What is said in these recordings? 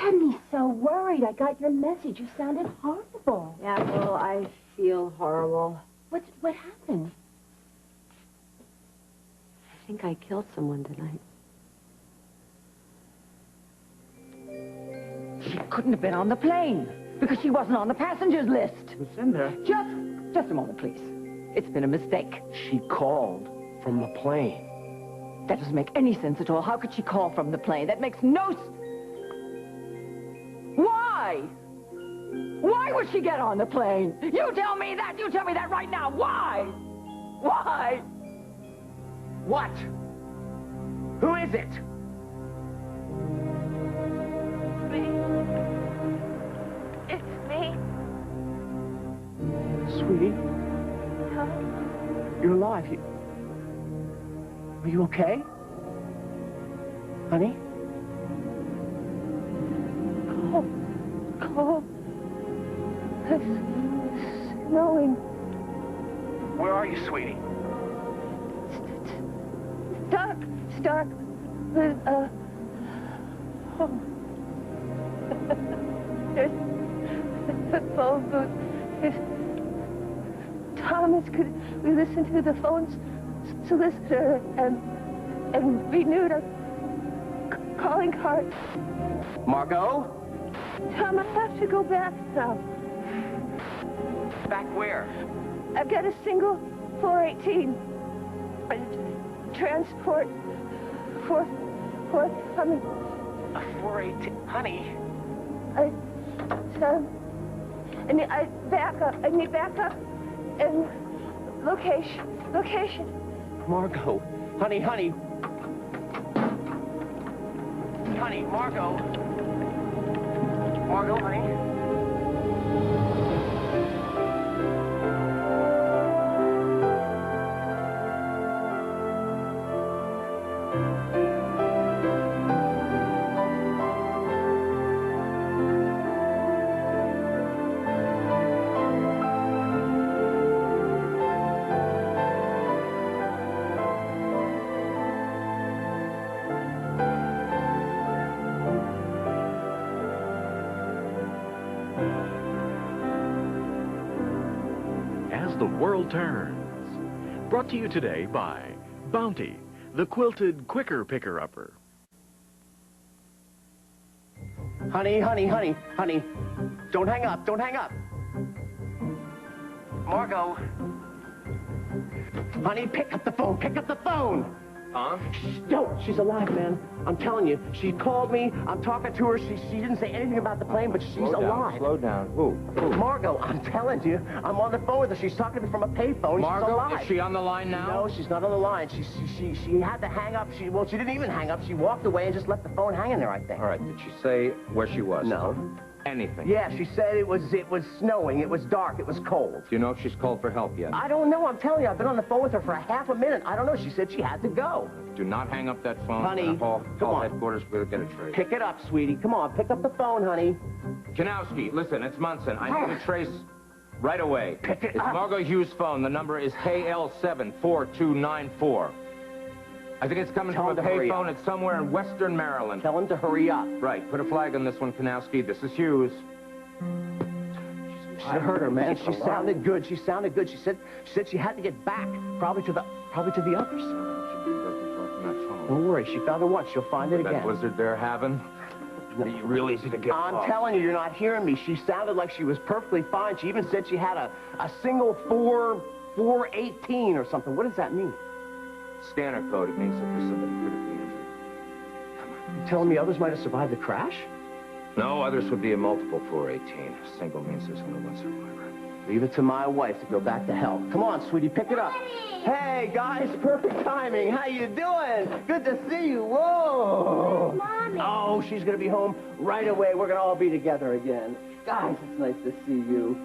had me so worried. I got your message. You sounded horrible. Yeah, well, I feel horrible. What happened? I think I killed someone tonight. She couldn't have been on the plane because she wasn't on the passengers list. Lucinda. Just a moment, please. It's been a mistake. She called from the plane. That doesn't make any sense at all. How could she call from the plane? That makes no Why? Why would she get on the plane? You tell me that. You tell me that right now. Why? Why? What? Who is it? It's me. Sweetie, Huh? you're alive. Are you okay? Honey? Cold. It's snowing. Where are you, sweetie? It's dark. There's the phone booth. Thomas, could we listen to the phone's solicitor and renewed our calling card? Margo? Tom, I have to go back now. Back where? I've got a single 418. Transport forthcoming. A 418. Honey. I need backup and location. Margo. Honey. Honey, Margo. Margo, honey. The World Turns. Brought to you today by Bounty, the quilted quicker picker-upper. Honey. Don't hang up. Margo. Honey, pick up the phone. Huh? No, she's alive, man. I'm telling you. She called me. I'm talking to her. She didn't say anything about the plane, but she's alive. Slow down. Who? Margo, I'm telling you. I'm on the phone with her. She's talking to me from a payphone. Margo, she's alive. is she on the line now? No, she's not on the line. She had to hang up. She didn't even hang up. She walked away and just left the phone hanging there, I think. All right. Did she say where she was? No. Anything? Yeah, she said it was snowing. It was dark. It was cold. Do you know if she's called for help yet? I don't know. I'm telling you. I've been on the phone with her for a half a minute. I don't know. She said she had to go. Do not hang up that phone. Honey, call on. headquarters. We'll get a trace. Pick it up, sweetie. Come on, pick up the phone, honey. Kanowski, listen, it's Munson. I need a trace right away. Pick it It's up. Margo Hughes' phone. The number is KL74294. I think it's coming from a payphone. It's somewhere in Western Maryland. Tell him to hurry up. Right. Put a flag on this one, Kanowski. This is Hughes. I heard her, man. She sounded good. She said she had to get back, probably to the others. Don't worry. She found her once. She'll find it again. That blizzard they're having. Be real easy to get I'm lost. telling you, you're not hearing me. She sounded like she was perfectly fine. She even said she had a single 418 or something. What does that mean? Scanner code. It means that there's somebody critically injured. You telling me others might have survived the crash? No, others would be a multiple 418. Single means there's only one survivor. Leave it to my wife to go back to hell. Come on, sweetie, pick it up. Hey, guys, perfect timing. How you doing? Good to see you. Whoa. Mommy. Oh, she's going to be home right away. We're going to all be together again. Guys, it's nice to see you.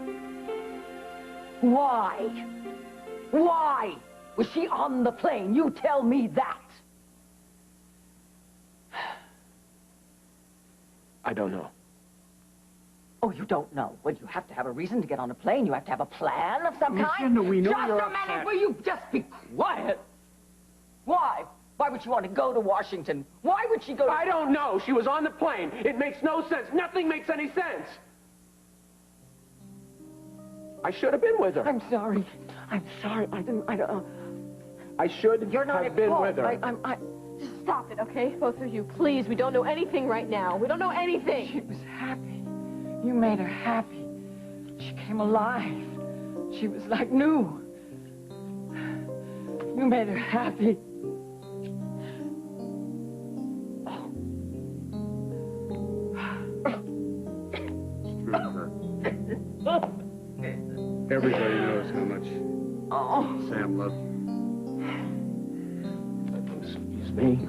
Why? Why was she on the plane? You tell me that. I don't know. Oh, you don't know? Well, you have to have a reason to get on a plane. You have to have a plan of some kind. Lucinda, we know just you're a minute, upset. will you just be quiet? Why? Why would she want to go to Washington? Why would she go to... I don't know. She was on the plane. It makes no sense. Nothing makes any sense. I should have been with her. I'm sorry. I'm sorry. I don't... I should You're not have been fault. with her. Just stop it, okay? Both of you, please. We don't know anything right now. We don't know anything. She was happy. You made her happy. She came alive. She was like new. You made her happy. Everybody knows how much Oh. Sam loved you. Excuse me.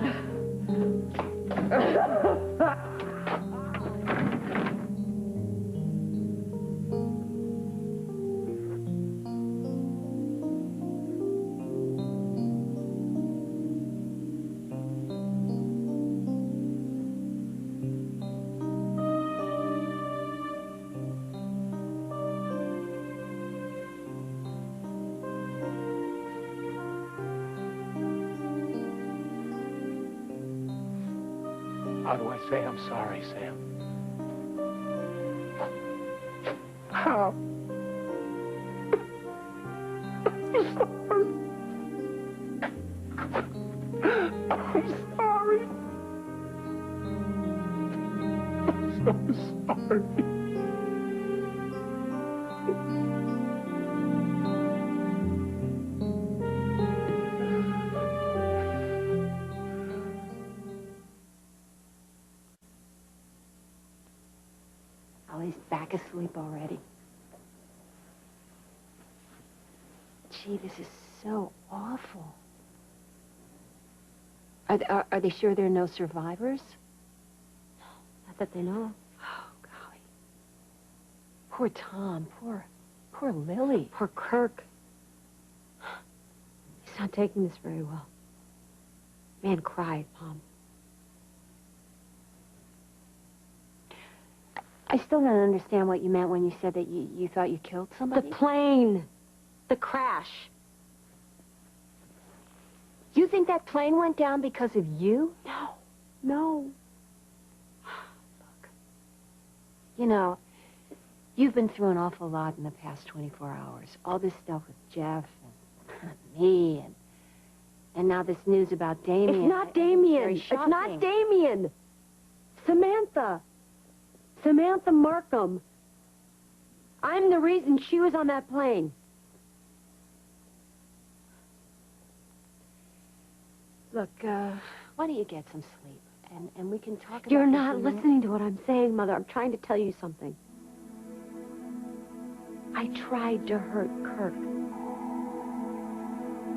How do I say I'm sorry, Sam? How? I'm sorry. I'm so sorry. Oh, he's back asleep already. Gee, this is so awful. Are they sure there are no survivors? No, not that they know. Oh, golly. Poor Tom. Poor Lily. Poor Kirk. He's not taking this very well. Man cried, Mom. I still don't understand what you meant when you said that you thought you killed somebody. The plane. The crash. You think that plane went down because of you? No. No. Look. You know, you've been through an awful lot in the past 24 hours. All this stuff with Jeff and me and now this news about Damien. It's not Damien. It's It's not Damien. Samantha. Samantha Markham. I'm the reason she was on that plane. Look, why don't you get some sleep? And we can talk about You're this not in a minute. listening to what I'm saying, Mother. I'm trying to tell you something. I tried to hurt Kirk.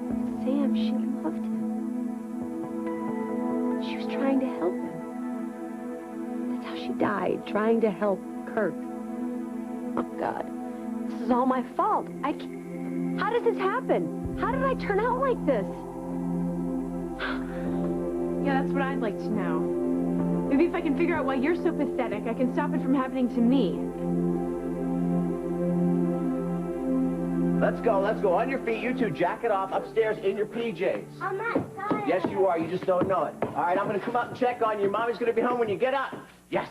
But Sam, she loved him. She was trying to help him. That's how she died, trying to help Kirk. Oh, God. This is all my fault. How does this happen? How did I turn out like this? Yeah, that's what I'd like to know. Maybe if I can figure out why you're so pathetic, I can stop it from happening to me. Let's go, let's go. On your feet, you two, jack it off upstairs in your PJs. I'm not tired. Yes, you are. You just don't know it. All right, I'm going to come up and check on you. Mommy's going to be home when you get up. Yes.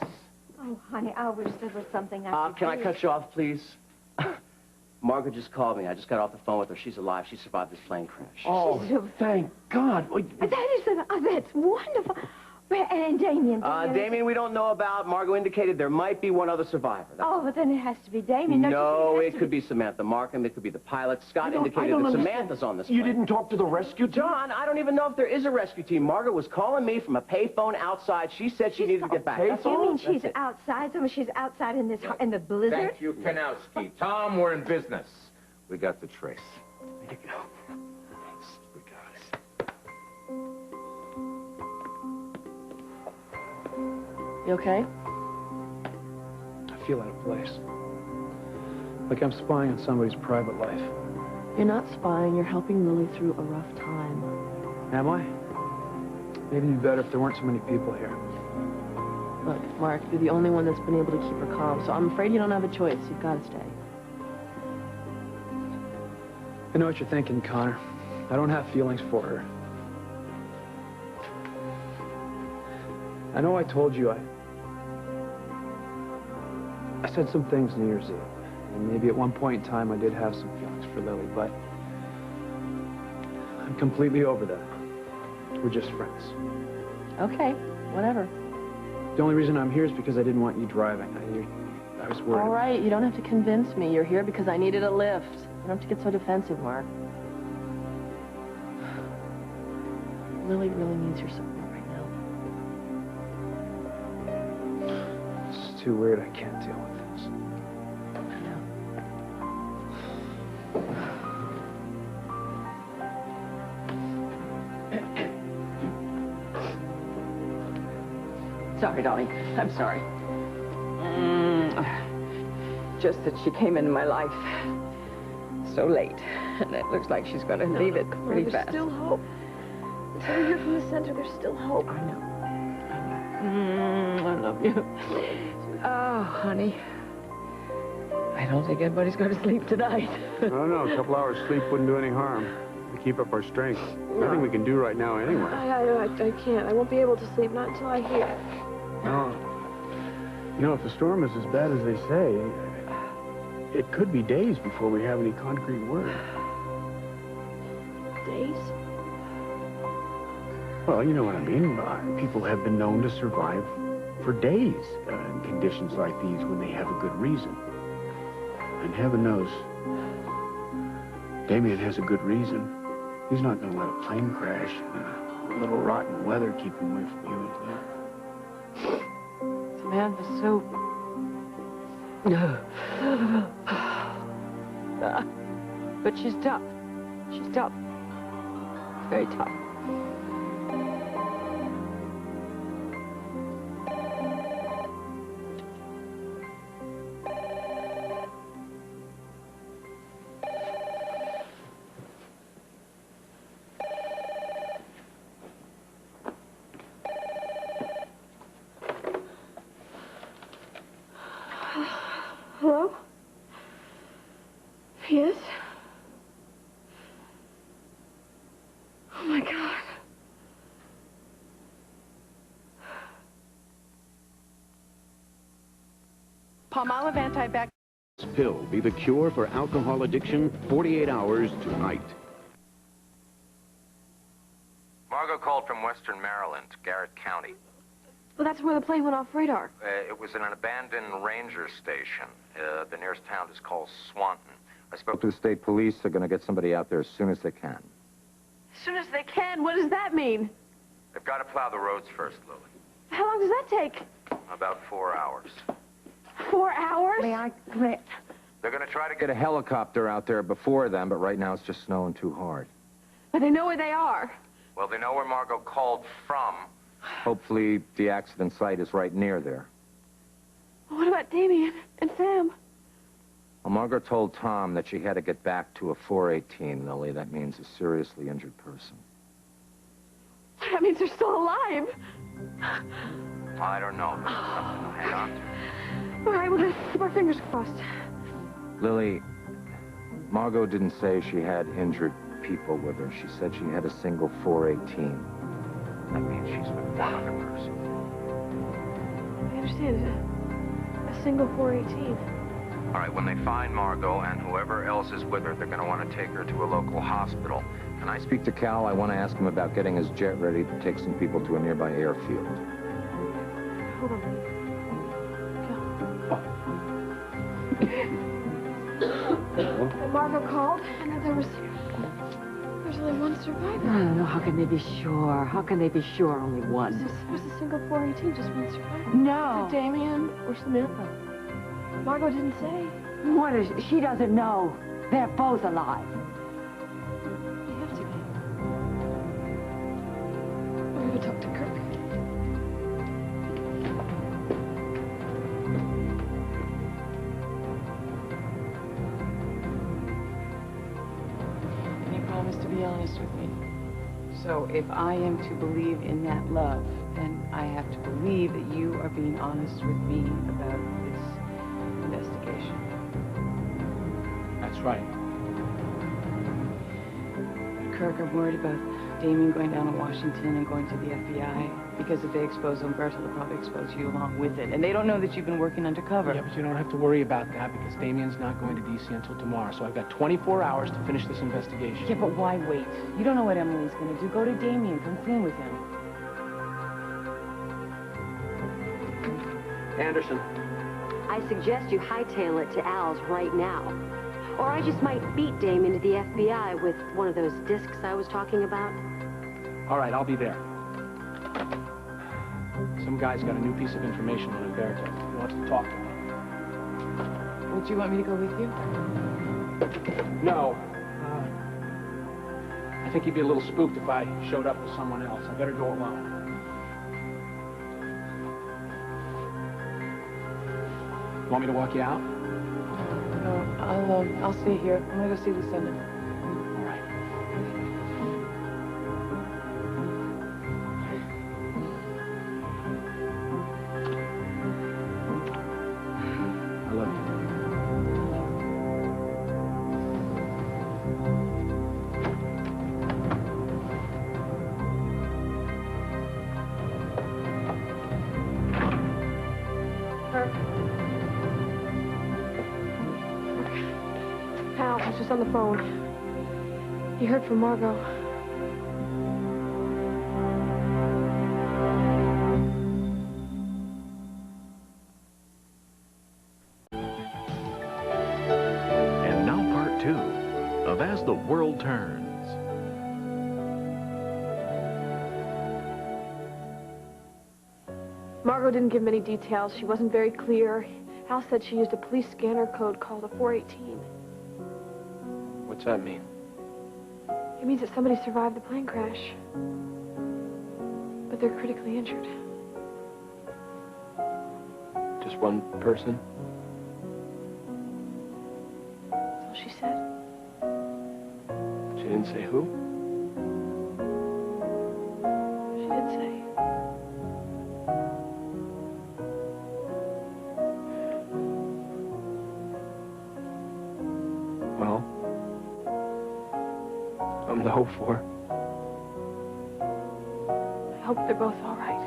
Oh, honey, I wish there was something I could Can I do. cut you off, please? Margo just called me. I just got off the phone with her. She's alive. She survived this plane crash. Oh, thank God. That's wonderful. And Damien. Damien, we don't know about. Margo indicated there might be one other survivor. Oh, but then it has to be Damien. No, it could be Samantha Markham. It could be the pilot. Scott indicated that Samantha's on this plane. You didn't talk to the rescue team? John, I don't even know if there is a rescue team. Margo was calling me from a payphone outside. She said she needed to get back. That's You all. mean she's outside? So she's outside in the blizzard? Thank you, Kanowski. Tom, we're in business. We got the trace. Way to go. Thanks. We got it. You okay? I feel out of place. Like I'm spying on somebody's private life. You're not spying. You're helping Lily through a rough time. Am I? Maybe it'd be better if there weren't so many people here. Look, Mark, you're the only one that's been able to keep her calm, so I'm afraid you don't have a choice. You've got to stay. I know what you're thinking, Connor. I don't have feelings for her. I know I told you I said some things New Year's Eve. And maybe at one point in time I did have some feelings for Lily, but I'm completely over that. We're just friends. Okay, whatever. The only reason I'm here is because I didn't want you driving. I was worried. All right, you don't have to convince me. You're here because I needed a lift. You don't have to get so defensive, Mark. Lily really needs your support right now. It's too weird. I can't deal with this. Sorry, darling. I'm sorry. Just that she came into my life so late, and it looks like she's going to leave it pretty There's fast. still hope. Until we hear from the center, there's still hope. I know. I love you. Oh, honey. I don't think anybody's going to sleep tonight. No, a couple hours sleep wouldn't do any harm. To keep up our strength. Nothing we can do right now anyway. I can't. I won't be able to sleep, not until I hear. No. You know, if the storm is as bad as they say, it could be days before we have any concrete word. Days? Well, you know what I mean. People have been known to survive for days in conditions like these when they have a good reason. And heaven knows, Damien has a good reason. He's not going to let a plane crash and a little rotten weather keep him away from you and Claire. Samantha, so... But she's tough. She's tough. Very tough. Hello? Yes? Oh, my God. Palmolive anti-bac... Pill be the cure for alcohol addiction 48 hours tonight. Margo called from Western Maryland, Garrett County. Well, that's where the plane went off radar. It was in an abandoned ranger station. The nearest town is called Swanton. I spoke to the state police. They're going to get somebody out there as soon as they can. As soon as they can? What does that mean? They've got to plow the roads first, Lily. How long does that take? About 4 hours. 4 hours? They're going to try to get a helicopter out there before then, but right now it's just snowing too hard. But they know where they are. Well, they know where Margo called from. Hopefully the accident site is right near there. What about Damien and Sam? Well, Margo told Tom that she had to get back to a 418, Lily. That means a seriously injured person. That means they're still alive. I don't know, but it's something to hang on to. All right, well, let's keep our fingers crossed. Lily, Margo didn't say she had injured people with her. She said she had a single 418. That means she's with one other person. I understand. A single 418. All right, when they find Margo and whoever else is with her, they're going to want to take her to a local hospital. Can I speak to Cal? I want to ask him about getting his jet ready to take some people to a nearby airfield. Hold on. And Margo called, and that there's only one survivor. No, how can they be sure? How can they be sure only one? There's a single 418, just one survivor. No. Is it Damien or Samantha? Margo didn't say. What is... She doesn't know. They're both alive. You have to be. I'm gonna talk to Kirk. You promised to be honest with me. So if I am to believe in that love, then I have to believe that you are being honest with me about this investigation. That's right. Kirk, I'm worried about Damien going down to Washington and going to the FBI. Because if they expose Umberto, they'll probably expose you along with it. And they don't know that you've been working undercover. Yeah, but you don't have to worry about that because Damien's not going to D.C. until tomorrow. So I've got 24 hours to finish this investigation. Yeah, but why wait? You don't know what Emily's going to do. Go to Damien. Come clean with him. Anderson. I suggest you hightail it to Al's right now. Or I just might beat Damien to the FBI with one of those discs I was talking about. All right, I'll be there. Some guy's got a new piece of information on Umberto. He wants to talk to me. Would you want me to go with you? No. I think he'd be a little spooked if I showed up with someone else. I better go alone. You want me to walk you out? No, I'll stay here. I'm gonna go see Lucinda. All right. I love you. Hal was just on the phone. He heard from Margo. And now part 2 of As the World Turns. Margo didn't give many details. She wasn't very clear. Hal said she used a police scanner code called a 418. What's that mean? It means that somebody survived the plane crash. But they're critically injured. Just one person? That's all she said. She didn't say who? She did say. Well, something to hope for. I hope they're both all right.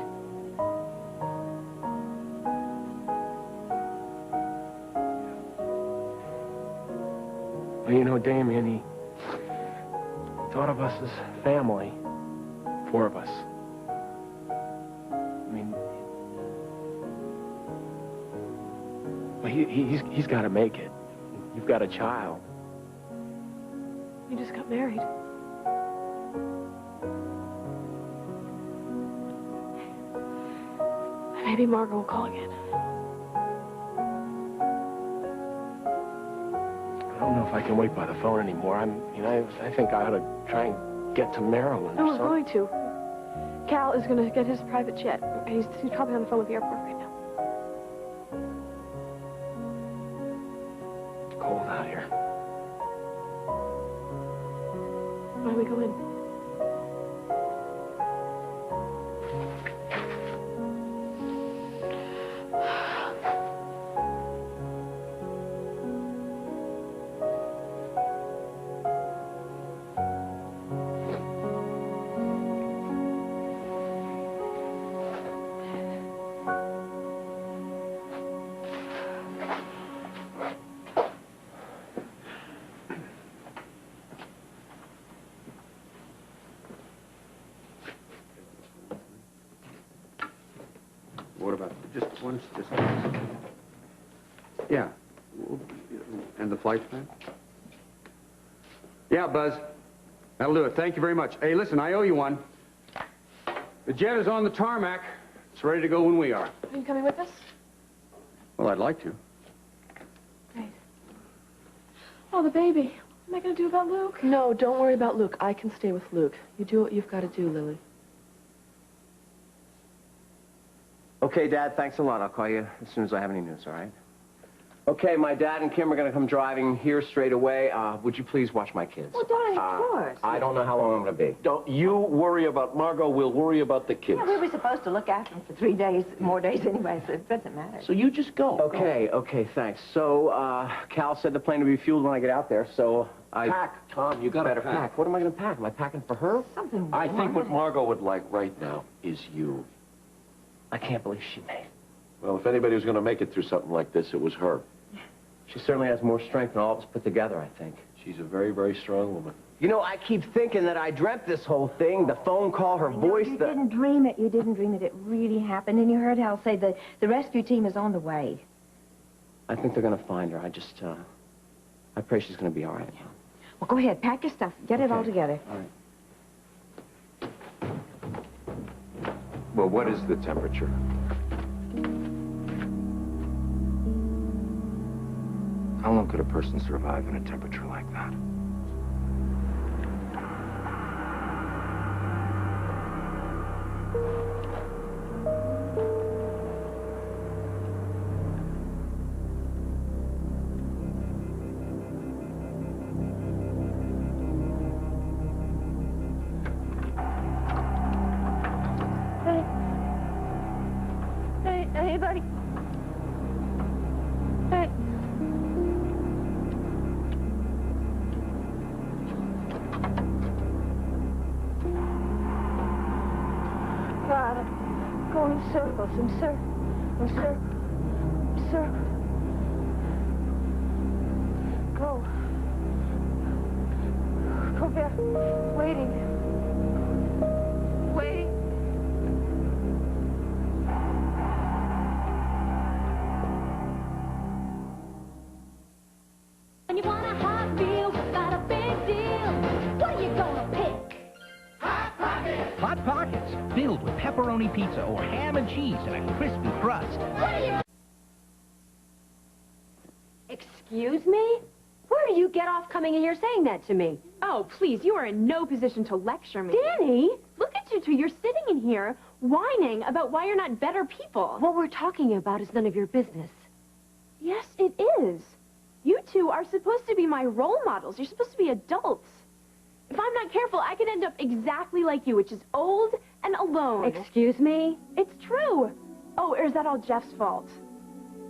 Well, you know, Damien, he thought of us as family. 4 of us. I mean, well, he's got to make it. You've got a child. You just got married. Maybe Margo will call again. I don't know if I can wait by the phone anymore. I think I ought to try and get to Maryland No, or we're something. going to. Cal is going to get his private jet. And he's probably on the phone with the airport right now. It's cold out here. Why don't we go in? What about just one? Yeah. And the flight plan? Yeah, Buzz. That'll do it. Thank you very much. Hey, listen, I owe you one. The jet is on the tarmac. It's ready to go when we are. Are you coming with us? Well, I'd like to. Great. Oh, the baby. What am I going to do about Luke? No, don't worry about Luke. I can stay with Luke. You do what you've got to do, Lily. Okay, Dad, thanks a lot. I'll call you as soon as I have any news, all right? Okay, my dad and Kim are going to come driving here straight away. Would you please watch my kids? Well, darling, of course. I don't know how long I'm going to be. Don't you worry about Margo. We'll worry about the kids. Yeah, we were supposed to look after him for 3 days, more days anyway, so it doesn't matter. So you just go. Okay, thanks. So, Cal said the plane will be fueled when I get out there, so Pack, Tom, you gotta pack. What am I going to pack? Am I packing for her? Something I think what Margo would like right now is you. I can't believe she made it. Well, if anybody was going to make it through something like this, it was her. She certainly has more strength than all of us put together, I think. She's a very, very strong woman. You know, I keep thinking that I dreamt this whole thing. The phone call, her voice, You didn't dream it. You didn't dream it. It really happened. And you heard Hal say the rescue team is on the way. I think they're going to find her. I pray she's going to be all right. Well, go ahead. Pack your stuff. Get it all together. All right. Well, what is the temperature? How long could a person survive in a temperature like that? Hey, buddy. Hey. God, I'm going in circles and circles. Go back. Waiting. When you want a hot meal, got a big deal. What are you gonna pick? Hot Pockets! Hot Pockets, filled with pepperoni pizza or ham and cheese and a crispy crust. What are you... Excuse me? Where do you get off coming in here saying that to me? Oh, please, you are in no position to lecture me. Danny! Look at you two. You're sitting in here whining about why you're not better people. What we're talking about is none of your business. Yes, it is. You two are supposed to be my role models. You're supposed to be adults. If I'm not careful, I could end up exactly like you, which is old and alone. Excuse me? It's true. Oh, or is that all Jeff's fault?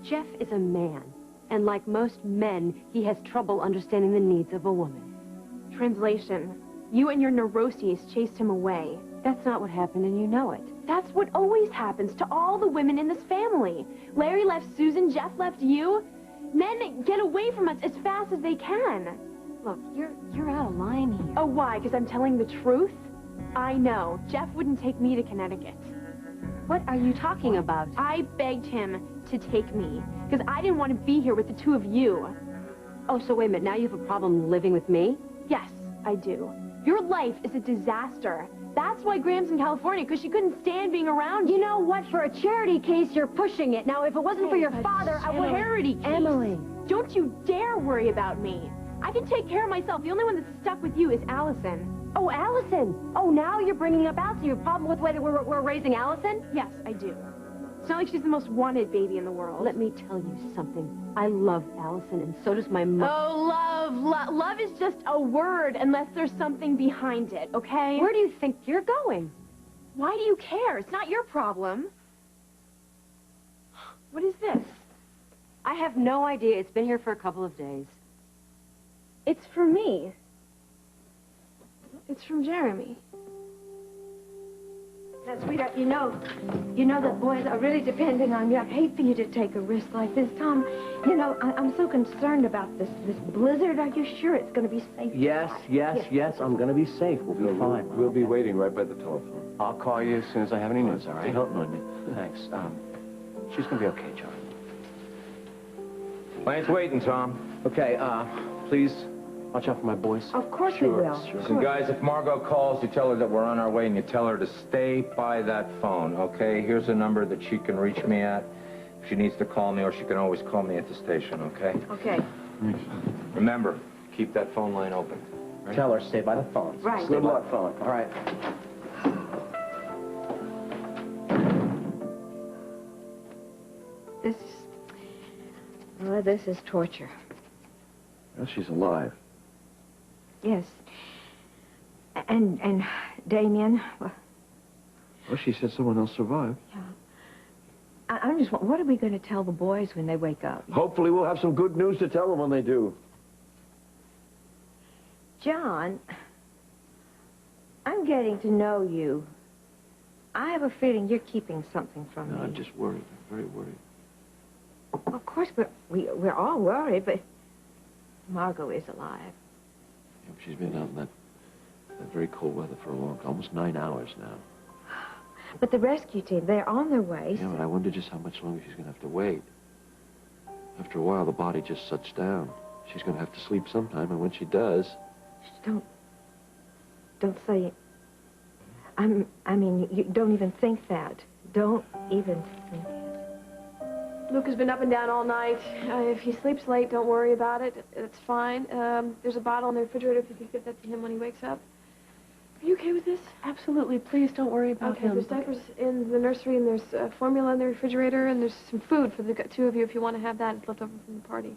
Jeff is a man, and like most men, he has trouble understanding the needs of a woman. Translation. You and your neuroses chased him away. That's not what happened, and you know it. That's what always happens to all the women in this family. Larry left Susan, Jeff left you. Men get away from us as fast as they can. Look, you're out of line here. Oh, why? Because I'm telling the truth? I know. Jeff wouldn't take me to Connecticut. What are you talking about? I begged him to take me, because I didn't want to be here with the two of you. Oh, so wait a minute. Now you have a problem living with me? Yes, I do. Your life is a disaster. That's why Graham's in California, because she couldn't stand being around you. You know what? For a charity case, you're pushing it. Now, if it wasn't for your father, I would... Charity case. Emily. Don't you dare worry about me. I can take care of myself. The only one that's stuck with you is Allison. Oh, Allison. Oh, now you're bringing up Allison. You have a problem with the way that we're raising Allison? Yes, I do. It's not like she's the most wanted baby in the world. Let me tell you something. I love Allison, and so does my mother. Oh, love. Love is just a word unless there's something behind it, okay? Where do you think you're going? Why do you care? It's not your problem. What is this? I have no idea. It's been here for a couple of days. It's for me. It's from Jeremy. Now, sweetheart, you know that boys are really depending on you. I'd hate for you to take a risk like this, Tom. You know, I'm so concerned about this blizzard. Are you sure it's going to be safe? Yes. I'm going to be safe. We'll be fine. We'll be waiting right by the telephone. I'll call you as soon as I have any news, all right? Don't mind me. Thanks. She's going to be okay, John. Plane's waiting, Tom. Okay, please watch out for my boys. Of course we will. Sure. Listen, guys, if Margo calls, you tell her that we're on our way, and you tell her to stay by that phone, okay? Here's a number that she can reach me at if she needs to call me, or she can always call me at the station, okay? Okay. Remember, keep that phone line open. Right? Tell her, stay by the phone. Right. Good luck, phone. All right. This is torture. Well, she's alive. Yes. And Damien, well, She said someone else survived. I'm just, what are we going to tell the boys when they wake up? Hopefully we'll have some good news to tell them when they do. John, I'm getting to know you. I have a feeling you're keeping something from No, me. I'm just worried. I'm very worried. Of course, we're all worried, but Margo is alive. Yeah, she's been out in that very cold weather for almost 9 hours now. But the rescue team, they're on their way. Yeah, but I wonder just how much longer she's going to have to wait. After a while, the body just shuts down. She's going to have to sleep sometime, and when she does... Don't say it. I mean, you don't even think that. Don't even think it. Luke has been up and down all night. If he sleeps late, don't worry about it. It's fine. There's a bottle in the refrigerator if you could give that to him when he wakes up. Are you okay with this? Absolutely. Please don't worry about him. There's diapers in the nursery, and there's formula in the refrigerator, and there's some food for the two of you if you want to have that. It's left over from the party.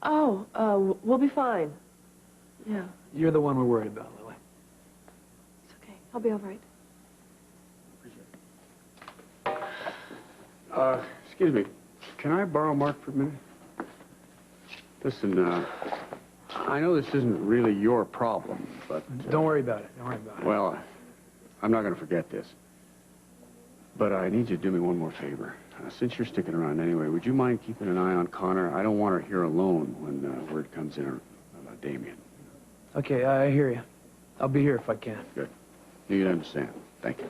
Oh, we'll be fine. Yeah. You're the one we're worried about, Lily. It's okay. I'll be all right. Excuse me. Can I borrow Mark for a minute? Listen, I know this isn't really your problem, but... Don't worry about it. Don't worry about it. Well, I'm not going to forget this. But I need you to do me one more favor. Since you're sticking around anyway, would you mind keeping an eye on Connor? I don't want her here alone when word comes in about Damien. Okay, I hear you. I'll be here if I can. Good. You understand. Thank you.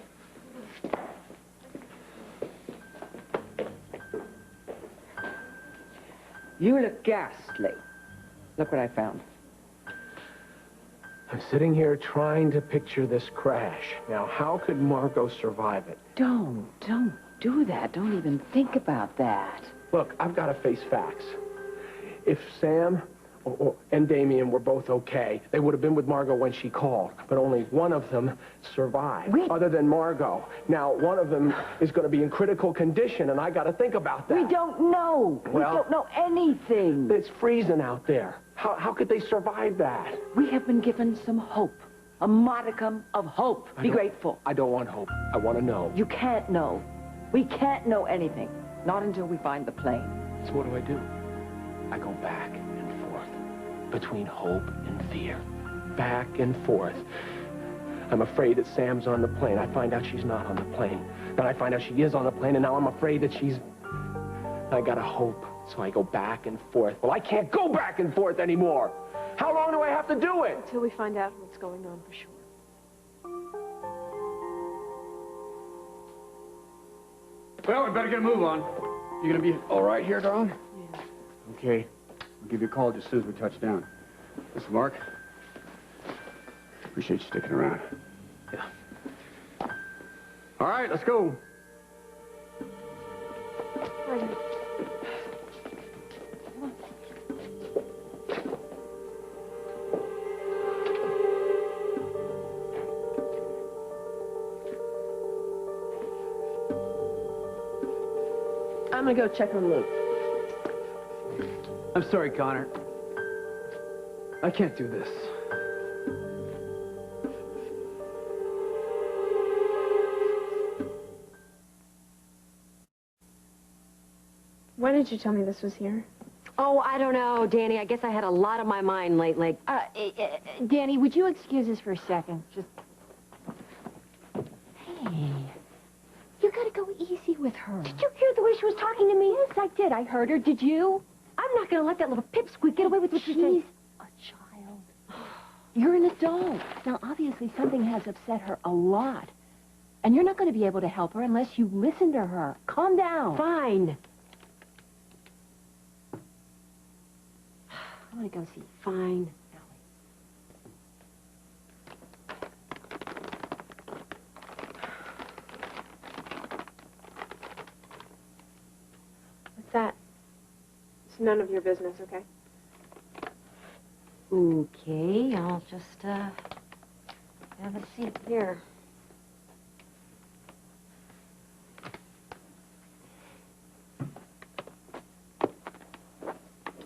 You look ghastly. Look what I found. I'm sitting here trying to picture this crash. Now, how could Margo survive it? Don't do that. Don't even think about that. Look, I've got to face facts. If Sam and Damien were both okay, they would have been with Margo when she called. But only one of them survived, other than Margo. Now, one of them is going to be in critical condition, and I got to think about that. We don't know. Well, we don't know anything. It's freezing out there. How could they survive that? We have been given some hope. A modicum of hope. Be grateful. I don't want hope. I want to know. You can't know. We can't know anything. Not until we find the plane. So what do? I go back and forth between hope and fear. Back and forth. I'm afraid that Sam's on the plane. I find out she's not on the plane. Then I find out she is on the plane, and now I'm afraid that she's... I gotta hope. So I go back and forth. Well, I can't go back and forth anymore. How long do I have to do it? Until we find out what's going on for sure. Well, we better get a move on. You gonna be all right here, darling? Yeah. Okay. I'll give you a call just as soon as we touch down. Listen, Mark. Appreciate you sticking around. Yeah. All right, let's go. I'm gonna go check on Luke. I'm sorry, Connor. I can't do this. When did you tell me this was here? Oh, I don't know, Danny. I guess I had a lot on my mind lately. Danny, would you excuse us for a second? Just... Hey, you gotta go easy with her. Did you hear the way she was talking to me? Yes, I did. I heard her. Did you? I'm not going to let that little pipsqueak get away with what she said. She's a child. You're an adult. Now, obviously, something has upset her a lot. And you're not going to be able to help her unless you listen to her. Calm down. Fine. I want to go see. Fine. What's that? It's none of your business, okay? Okay, I'll just, have a seat here.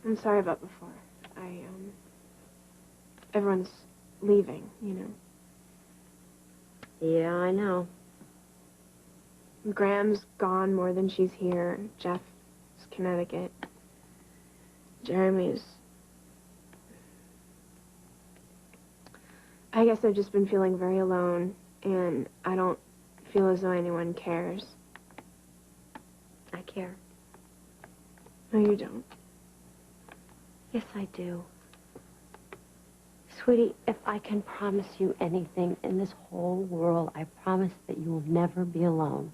I'm sorry about before. Everyone's leaving, you know. Yeah, I know. Graham's gone more than she's here. Jeff's Connecticut. Jeremy's... I guess I've just been feeling very alone, and I don't feel as though anyone cares. I care. No, you don't. Yes, I do. Sweetie, if I can promise you anything in this whole world, I promise that you will never be alone.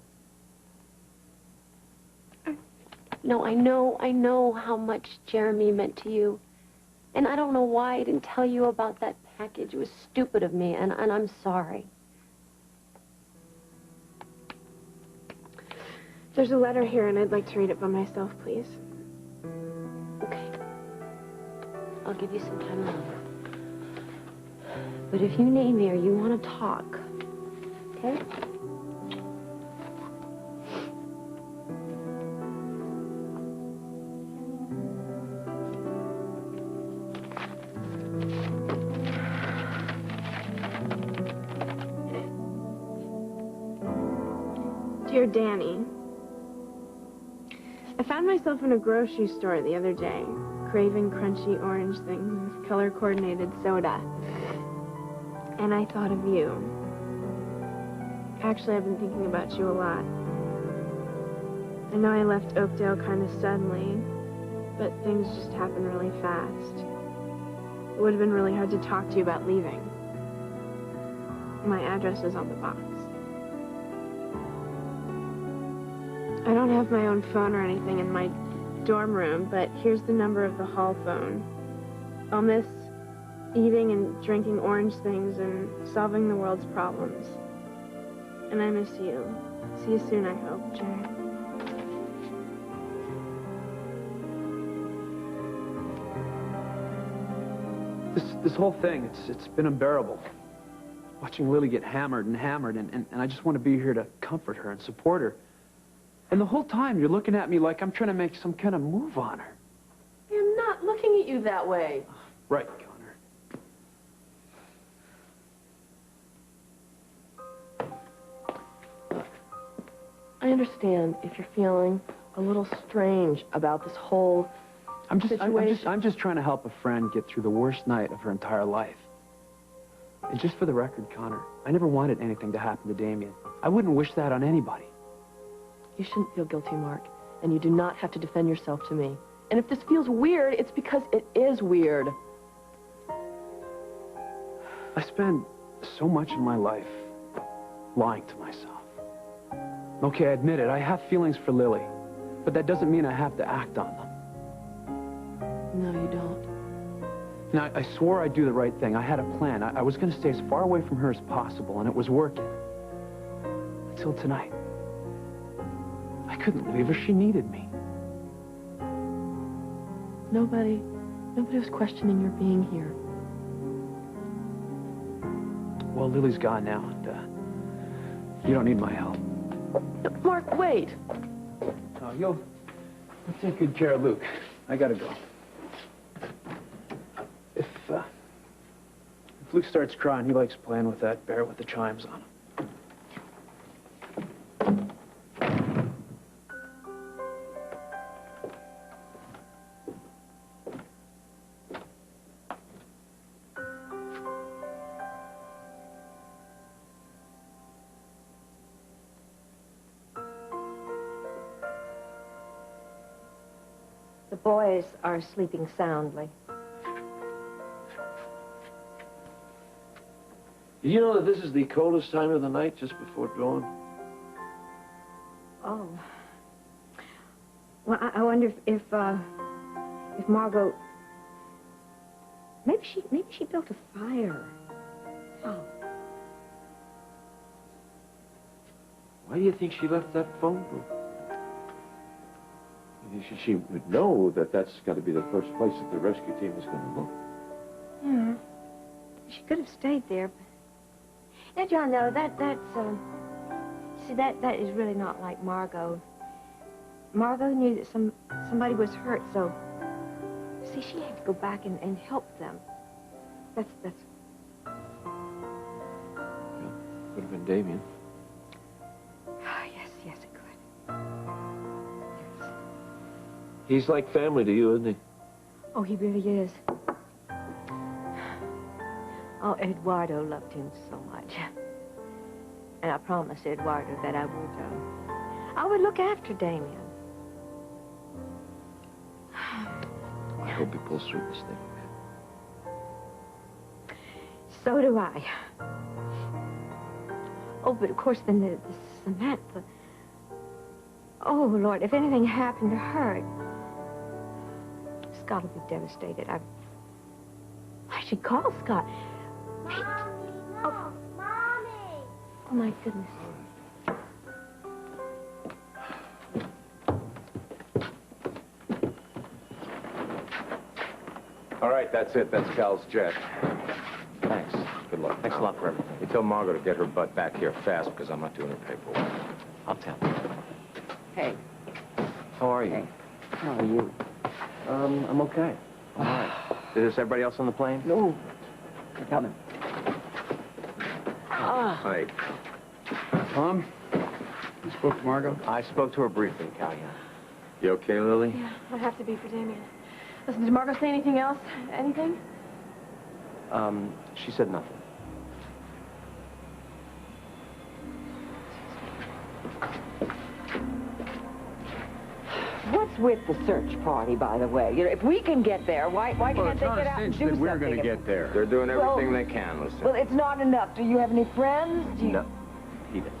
No, I know how much Jeremy meant to you. And I don't know why I didn't tell you about that package. It was stupid of me, and I'm sorry. There's a letter here, and I'd like to read it by myself, please. Okay. I'll give you some time alone. But if you need me or you want to talk, okay? Dear Danny, I found myself in a grocery store the other day, craving crunchy orange things with color-coordinated soda. And I thought of you. Actually, I've been thinking about you a lot. I know I left Oakdale kind of suddenly, but things just happened really fast. It would have been really hard to talk to you about leaving. My address is on the box. I don't have my own phone or anything in my dorm room, but here's the number of the hall phone. I'll miss eating and drinking orange things and solving the world's problems. And I miss you. See you soon, I hope, Jack. This whole thing, it's been unbearable. Watching Lily get hammered, and I just want to be here to comfort her and support her. And the whole time, you're looking at me like I'm trying to make some kind of move on her. I'm not looking at you that way. Right, Connor. I understand if you're feeling a little strange about this whole situation. I'm just trying to help a friend get through the worst night of her entire life. And just for the record, Connor, I never wanted anything to happen to Damien. I wouldn't wish that on anybody. You shouldn't feel guilty, Mark, and you do not have to defend yourself to me. And if this feels weird, it's because it is weird. I spend so much of my life lying to myself. Okay, I admit it, I have feelings for Lily, but that doesn't mean I have to act on them. No, you don't. Now, I swore I'd do the right thing. I had a plan. I was going to stay as far away from her as possible, and it was working. Until tonight. I couldn't leave her. She needed me. Nobody was questioning your being here. Well, Lily's gone now, and you don't need my help. Mark, wait. Oh, you'll take good care of Luke. I gotta go. If Luke starts crying, he likes playing with that bear with the chimes on him. The boys are sleeping soundly. Did you know that this is the coldest time of the night, just before dawn? Oh. Well, I wonder if Margo, maybe she built a fire. Oh. Why do you think she left that phone booth? She would know that that's got to be the first place that the rescue team is going to look. Yeah. She could have stayed there. Now, John, though, that is really not like Margo. Margo knew that somebody was hurt, so, see, she had to go back and help them. That's... Yeah, could have been Damien. Yes, it could. He's like family to you, isn't he? Oh, he really is. Oh, Eduardo loved him so much. And I promised Eduardo that I would look after Damien. I hope he pulls through this thing. So do I. Oh, but of course, then the Samantha. Oh, Lord, if anything happened to her, Scott will be devastated. I should call Scott. Hey. Oh. Mommy! Oh, my goodness. All right, that's it. That's Cal's jet. Thanks. Good luck. Thanks a lot for everything. You tell Margo to get her butt back here fast because I'm not doing her paperwork. I'll tell her. Hey. How are you? Hey. How are you? I'm okay. All right. Is everybody else on the plane? No. They're coming. Hi. Tom, you spoke to Margo? I spoke to her briefly, Cal, yeah. You okay, Lily? Yeah, I have to be for Damien. Listen, did Margo say anything else? Anything? She said nothing. What's with the search party, by the way? You know, if we can get there, why can't they get out and do something? We're going to get there. They're doing everything they can, Lucy. Well, it's not enough. Do you have any friends? No. He does.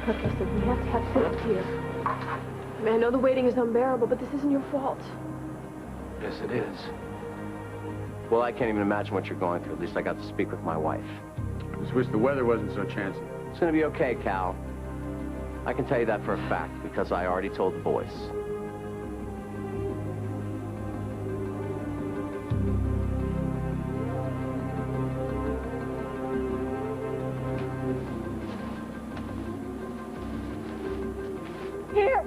Kirk, listen, we have to have faith here. I mean, I know the waiting is unbearable, but this isn't your fault. Yes, it is. Well, I can't even imagine what you're going through. At least I got to speak with my wife. I just wish the weather wasn't so chancy. It's going to be okay, Cal. I can tell you that for a fact, because I already told the boys. Here.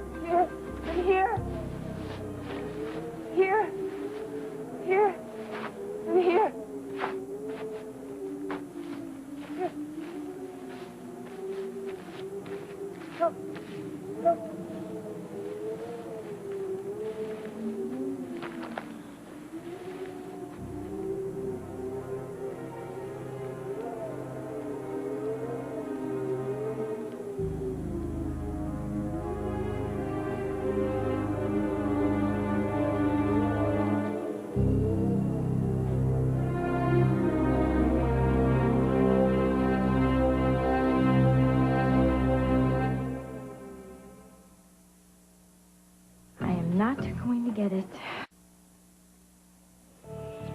Not going to get it.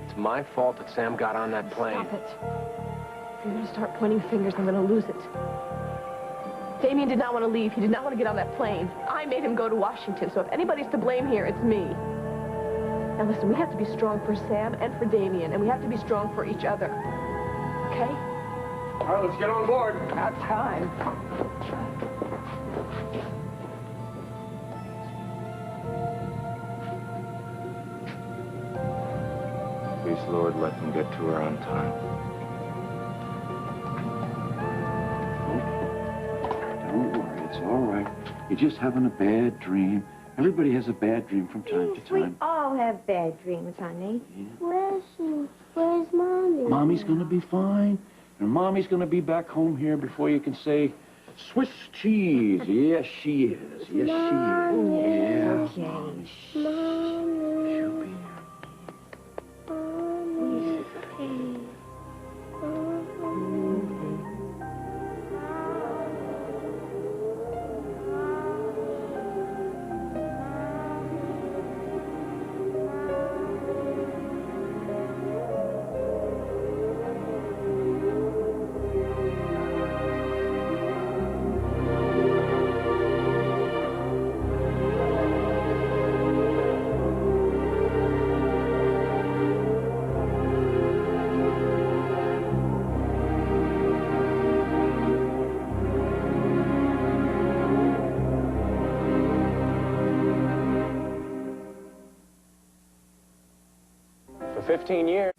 It's my fault that Sam got on that plane. Stop it. If you're going to start pointing fingers, I'm going to lose it. Damien did not want to leave. He did not want to get on that plane. I made him go to Washington, so if anybody's to blame here, it's me. Now listen, we have to be strong for Sam and for Damien, and we have to be strong for each other. Okay? All right, let's get on board. About time. Please, Lord, let them get to her on time. Don't worry, it's all right. You're just having a bad dream. Everybody has a bad dream from time to We time. all have bad dreams, honey. Yeah. Where's she? Where's Mommy? Mommy's gonna be fine. And Mommy's gonna be back home here before you can say, Swiss cheese. Yes, she is. Yes, Mommy. she is. Yeah. Okay. Mommy. Mommy. She'll be here. For 15 years.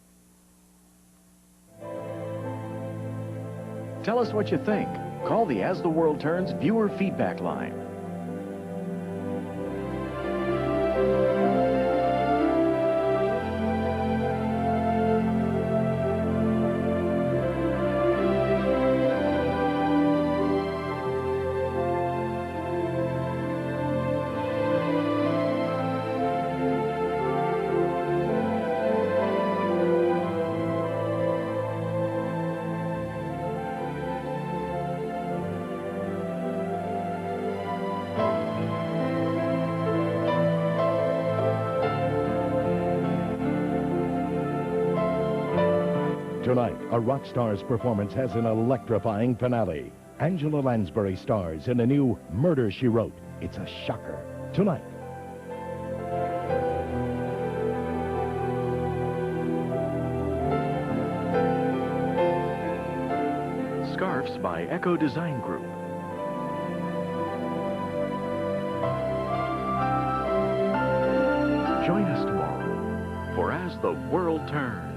Tell us what you think. Call the As the World Turns viewer feedback line. Tonight, a rock star's performance has an electrifying finale. Angela Lansbury stars in a new Murder, She Wrote. It's a shocker. Tonight. Scarves by Echo Design Group. Join us tomorrow for As the World Turns.